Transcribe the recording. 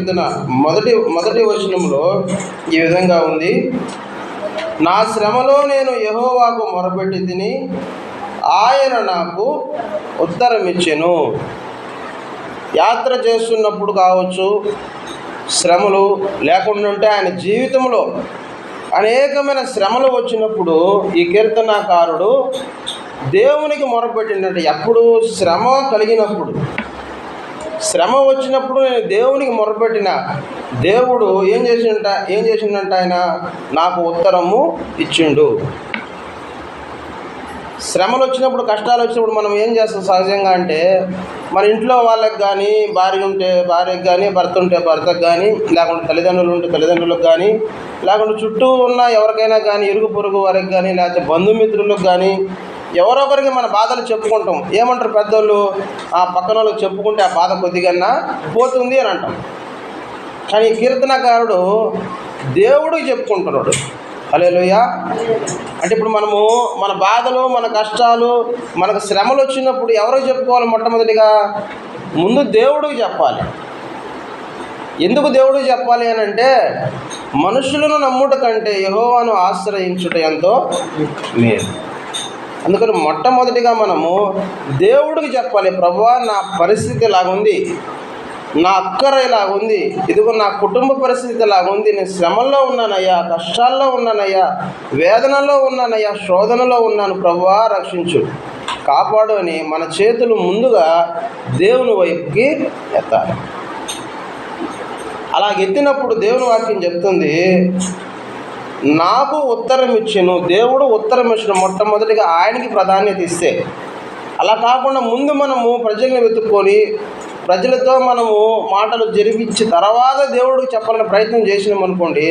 కీర్తన మొదటి వచనంలో ఈ విధంగా ఉంది. నా శ్రమలో నేను యెహోవాకు మొరపెట్టి తిని, ఆయన నాకు ఉత్తరం ఇచ్చెను. యాత్ర చేస్తున్నప్పుడు కావచ్చు, శ్రమలు లేకుండా ఆయన జీవితంలో అనేకమైన శ్రమలు వచ్చినప్పుడు ఈ కీర్తనాకారుడు దేవునికి మొరపెట్టినట్టు. ఎప్పుడు శ్రమ కలిగినప్పుడు, శ్రమ వచ్చినప్పుడు నేను దేవునికి మొరపెట్టిన దేవుడు ఏం చేసిండంట ఆయన నాకు ఉత్తరము ఇచ్చిండు. శ్రమలు వచ్చినప్పుడు, కష్టాలు వచ్చినప్పుడు మనం ఏం చేస్తాం సహజంగా అంటే, మన ఇంట్లో వాళ్ళకి కానీ, భార్య ఉంటే భార్యకు కానీ, భర్త ఉంటే భర్తకు కానీ, లేకుంటే తల్లిదండ్రులు ఉంటే తల్లిదండ్రులకు కానీ, లేకుంటే చుట్టూ ఉన్న ఎవరికైనా కానీ, ఇరుగు పొరుగు వారికి కానీ, లేకపోతే బంధుమిత్రులకు కానీ, ఎవరొకరికి మన బాధలు చెప్పుకుంటాం. ఏమంటారు పెద్దోళ్ళు, ఆ పక్కన వాళ్ళకి చెప్పుకుంటే ఆ బాధ కొద్దిగా పోతుంది అని అంటాం. కానీ కీర్తనకారుడు దేవుడికి చెప్పుకుంటున్నాడు. హల్లెలూయా. అంటే ఇప్పుడు మనము మన బాధలు, మన కష్టాలు, మనకు శ్రమలు వచ్చినప్పుడు ఎవరికి చెప్పుకోవాలి? మొట్టమొదటిగా ముందు దేవుడికి చెప్పాలి. ఎందుకు దేవుడికి చెప్పాలి అని అంటే, మనుషులను నమ్ముట కంటే యెహోవాను ఆశ్రయించుట ఎంతో మేలు. అందుకని మొట్టమొదటిగా మనము దేవుడికి చెప్పాలి. ప్రభువా, నా పరిస్థితి ఇలాగుంది, నా అక్కర ఇలాగుంది, ఇదిగో నా కుటుంబ పరిస్థితి ఇలాగుంది, నేను శ్రమల్లో ఉన్నానయ్యా, కష్టాల్లో ఉన్నానయ్యా, వేదనలో ఉన్నానయ్యా, శోధనలో ఉన్నాను, ప్రభువా రక్షించు, కాపాడు అని మన చేతులు ముందుగా దేవుని వైపుకి ఎత్తాలి. అలాగెత్తినప్పుడు దేవుని వాక్యం చెప్తుంది, నాకు ఉత్తరం ఇచ్చెను. దేవుడు ఉత్తరం ఇచ్చిన మొట్టమొదటిగా ఆయనకి ప్రాధాన్యత ఇస్తే, అలా కాకుండా ముందు మనము ప్రజల్ని వెతుక్కొని ప్రజలతో మనము మాటలు జరిపించి తర్వాత దేవుడికి చెప్పాలని ప్రయత్నం చేసినాం అనుకోండి,